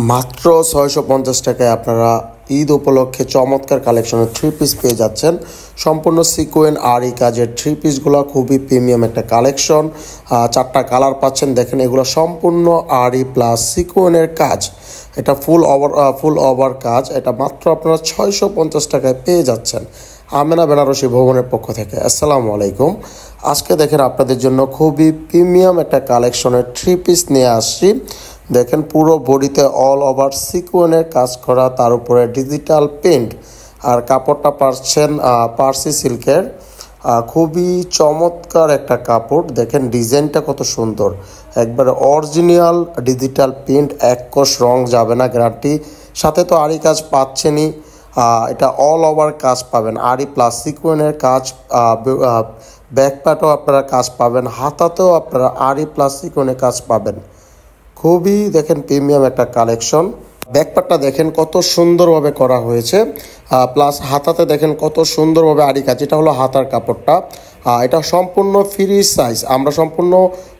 মাত্র ৬৫০ টাকায় আপনারা ঈদ উপলক্ষে চমৎকার কালেকশনের থ্রি পিস পেয়ে যাচ্ছেন। সম্পূর্ণ সিকোয়েন আর এই কাজের থ্রি পিসগুলো খুবই প্রিমিয়াম একটা কালেকশন। চারটা কালার পাচ্ছেন, দেখেন এগুলো সম্পূর্ণ আরই প্লাস সিকোয়েনের কাজ। এটা ফুল ওভার কাজ। এটা মাত্র আপনারা ৬৫০ টাকায় পেয়ে যাচ্ছেন আমেনা বেনারসি ভবনের পক্ষ থেকে। আসসালামু আলাইকুম। আজকে দেখেন আপনাদের জন্য খুবই প্রিমিয়াম একটা কালেকশনের থ্রি পিস নিয়ে আসছি। দেখেন পুরো বডিতে অল ওভার সিকোয়েনের কাজ করা, তার উপরে ডিজিটাল প্রিন্ট, আর কাপড়টা পাচ্ছেন পার্সি সিল্কের। খুবই চমৎকার একটা কাপড়। দেখেন ডিজাইনটা কত সুন্দর, একবারে অরিজিনাল ডিজিটাল প্রিন্ট, এক কোষ রং যাবে না, গ্যারান্টি। সাথে তো আরি কাজ পাচ্ছেনই, এটা অল ওভার কাজ পাবেন, আরি প্লাস সিকোয়েনের কাজ। ব্যাক পার্টও আপনারা কাজ পাবেন, হাতাতেও আপনারা আরি প্লাস সিকোয়েনের কাজ পাবেন। খুবই দেখেন প্রিমিয়াম একটা কালেকশন। ব্যাকপার্টটা দেখেন কত সুন্দরভাবে করা হয়েছে, প্লাস হাতাতে দেখেন কত সুন্দরভাবে আরি কাজ। এটা হলো হাতার কাপড়টা। এটা সম্পূর্ণ ফ্রি সাইজ। আমরা সম্পূর্ণ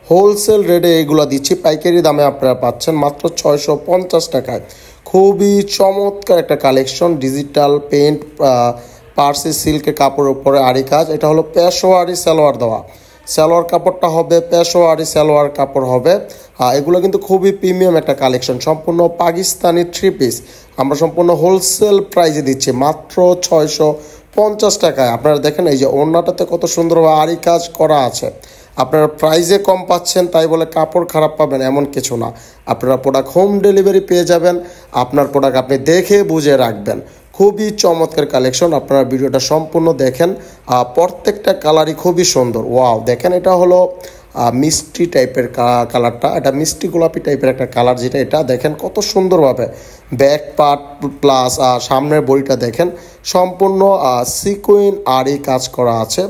হোলসেল রেটে এগুলো দিচ্ছি, পাইকারি দামে আপনারা পাচ্ছেন মাত্র ৬৫০ টাকায়। খুবই চমৎকার একটা কালেকশন। ডিজিটাল পেন্ট, পার্সি সিল্কের কাপড়ের উপরে আরি কাজ। এটা হলো পেশোয়ারি সালোয়ার দেওয়া। সালোয়ার কাপড়টা হবে পেশোয়ারি সালোয়ার কাপড় হবে। এগুলো কিন্তু খুবই প্রিমিয়াম একটা কালেকশন, সম্পূর্ণ পাকিস্তানি থ্রি পিস। আমরা সম্পূর্ণ হোলসেল প্রাইজে দিচ্ছি মাত্র ৬৫০ টাকায়। আপনারা দেখেন এই যে ওড়নাটাতে কত সুন্দরভাবে আরি কাজ করা আছে। আপনারা প্রাইজে কম পাচ্ছেন তাই বলে কাপড় খারাপ পাবেন এমন কিছু না। আপনারা প্রোডাক্ট হোম ডেলিভারি পেয়ে যাবেন। আপনার প্রোডাক্ট আপনি দেখে বুঝে রাখবেন। খুবই চমৎকার কালেকশন। আপনারা ভিডিওটা সম্পূর্ণ দেখেন। প্রত্যেকটা কালারই খুবই সুন্দর। ওয়াও, দেখেন এটা হলো মিষ্টি টাইপের কালারটা। এটা মিষ্টি গোলাপি টাইপের একটা কালার, যেটা এটা দেখেন কত সুন্দরভাবে ব্যাক পার্ট প্লাস সামনের বডিটা দেখেন সম্পূর্ণ সিকোয়েন আর এই কাজ করা আছে।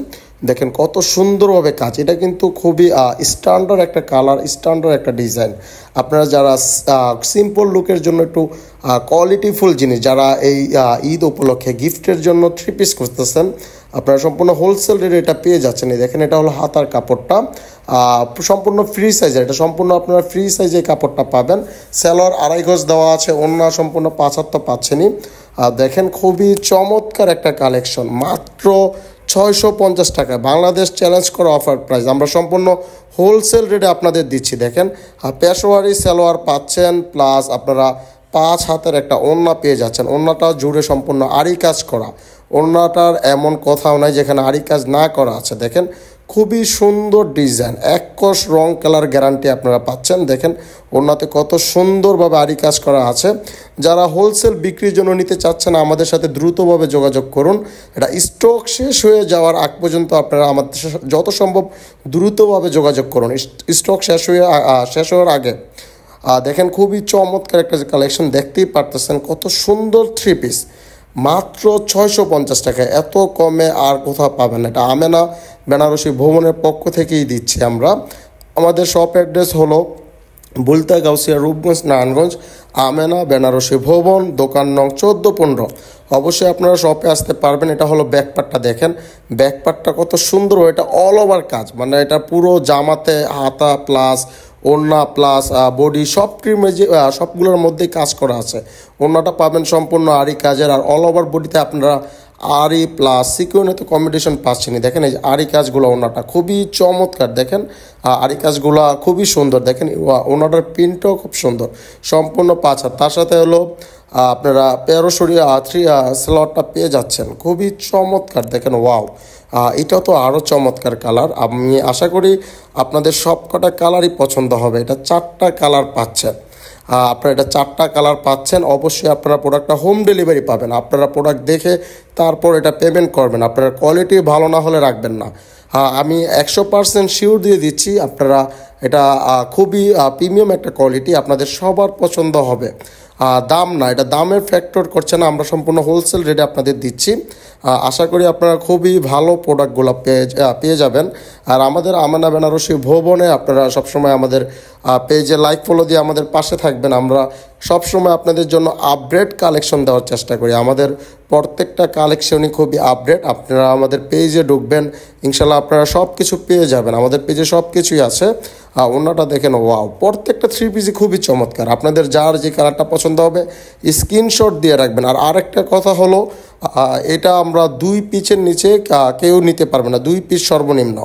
দেখেন কত সুন্দরভাবে কাজ। এটা কিন্তু খুবই স্ট্যান্ডার্ড একটা কালার, স্ট্যান্ডার্ড একটা ডিজাইন। আপনারা যারা সিম্পল লুকের জন্য একটু কোয়ালিটিফুল জিনিস, যারা এই ঈদ উপলক্ষে গিফটের জন্য থ্রি পিস খুঁজতেছেন, আপনারা সম্পূর্ণ হোলসেল রেটে এটা পেয়ে যাচ্ছেন। এই দেখেন এটা হলো হাতার কাপড়টা, সম্পূর্ণ ফ্রি সাইজের। এটা সম্পূর্ণ আপনারা ফ্রি সাইজে কাপড়টা পাবেন। সালোয়ার আড়াই গজ দেওয়া আছে, ওড়না সম্পূর্ণ ৫ হাত তো পাচ্ছেনই। দেখেন খুবই চমৎকার একটা কালেকশন, মাত্র ৬৫০ টাকা। বাংলাদেশ চ্যালেঞ্জ করা অফার প্রাইস। আমরা সম্পূর্ণ হোলসেল রেটে আপনাদের দিচ্ছি। দেখেন পেশোয়ারি সালোয়ার পাচ্ছেন, প্লাস আপনারা ৫ হাতের একটা ওড়না পেয়ে যাচ্ছেন। ওড়নাটা জুড়ে সম্পূর্ণ আরি কাজ করা। ওড়নাটার এমন কোথাও নাই যেখানে আরি কাজ না করা আছে। দেখেন খুবই সুন্দর ডিজাইন, এক কোষ রং কালার গ্যারান্টি আপনারা পাচ্ছেন। দেখেন ওড়নাতে কত সুন্দরভাবে আরি কাজ করা আছে। যারা হোলসেল বিক্রির জন্য নিতে চাচ্ছেন আমাদের সাথে দ্রুতভাবে যোগাযোগ করুন। এটা স্টক শেষ হয়ে যাওয়ার আগ পর্যন্ত আপনারা আমাদের যত সম্ভব দ্রুতভাবে যোগাযোগ করুন, স্টক শেষ হওয়ার আগে। দেখেন খুবই চমৎকার একটা কালেকশন, দেখতেই পারতেছেন কত সুন্দর থ্রি পিস, মাত্র ৬৫০ টাকায়। এত কমে আর কোথাও পাবেন না। এটা আমেনা বেনারসি ভবনের পক্ষ থেকেই দিচ্ছি আমরা। আমাদের শপ অ্যাড্রেস হলো বুলতা গাউসিয়া, রূপগঞ্জ, নারায়ণগঞ্জ, আমেনা বেনারসি ভবন, দোকান নং ১৪-১৫। অবশ্যই আপনারা শপে আসতে পারবেন। এটা হলো ব্যাকপার্টটা, দেখেন ব্যাকপার্টটা কত সুন্দর। এটা অল ওভার কাজ, মানে এটা পুরো জামাতে হাতা প্লাস ওড়না প্লাস বডি সবগুলোর মধ্যেই কাজ করা আছে। ওড়নাটা পাবেন সম্পূর্ণ আরি কাজের, আর অল ওভার বডিতে আপনারা আরি প্লাস সিকোয়েনে তো কম্বিনেশন পাচ্ছেনি। দেখেন এই আরি কাজগুলো, ওড়নাটা খুবই চমৎকার। দেখেন আরি কাজগুলো খুবই সুন্দর। দেখেন ওড়নাটার প্রিন্টও খুব সুন্দর, সম্পূর্ণ ৫ হাত। তার সাথে হলো আপনারা পেরোসরি সালোয়ারটা পেয়ে যাচ্ছেন, খুবই চমৎকার। দেখেন ওয়াও, এটাও তো আরও চমৎকার কালার। আমি আশা করি আপনাদের সব কটা কালারই পছন্দ হবে। এটা 4টা কালার পাচ্ছেন, আপনারা এটা 4টা কালার পাচ্ছেন। অবশ্যই আপনারা প্রোডাক্টটা হোম ডেলিভারি পাবেন। আপনারা প্রোডাক্ট দেখে তারপর এটা পেমেন্ট করবেন। আপনারা কোয়ালিটি ভালো না হলে রাখবেন না। আমি 100% শিওর দিয়ে দিচ্ছি আপনারা এটা খুবই প্রিমিয়াম একটা কোয়ালিটি, আপনাদের সবার পছন্দ হবে। দাম না, এটা দামের ফ্যাক্টর করছে না, আমরা সম্পূর্ণ হোলসেল রেটে আপনাদের দিচ্ছি। আশা করি আপনারা খুবই ভালো প্রোডাক্টগুলো পেয়ে যাবেন। আর আমাদের আমেনা বেনারসি ভবনে আপনারা সবসময় আমাদের পেজে লাইক ফলো দিয়ে আমাদের পাশে থাকবেন। আমরা সবসময় আপনাদের জন্য আপডেট কালেকশন দেওয়ার চেষ্টা করি। আমাদের প্রত্যেকটা কালেকশনই খুবই আপডেট। আপনারা আমাদের পেজে ঢুকবেন, ইনশাল্লাহ আপনারা সব কিছু পেয়ে যাবেন। আমাদের পেজে সব কিছুই আছে। অন্যটা দেখেন, ওয়াও, প্রত্যেকটা থ্রি পিসই খুবই চমৎকার। আপনাদের যার যে কালারটা পছন্দ হবে স্ক্রিনশট দিয়ে রাখবেন। আর আরেকটা কথা হলো, এটা আমরা 2 পিসের নিচে কেউ নিতে পারবে না, 2 পিস সর্বনিম্ন।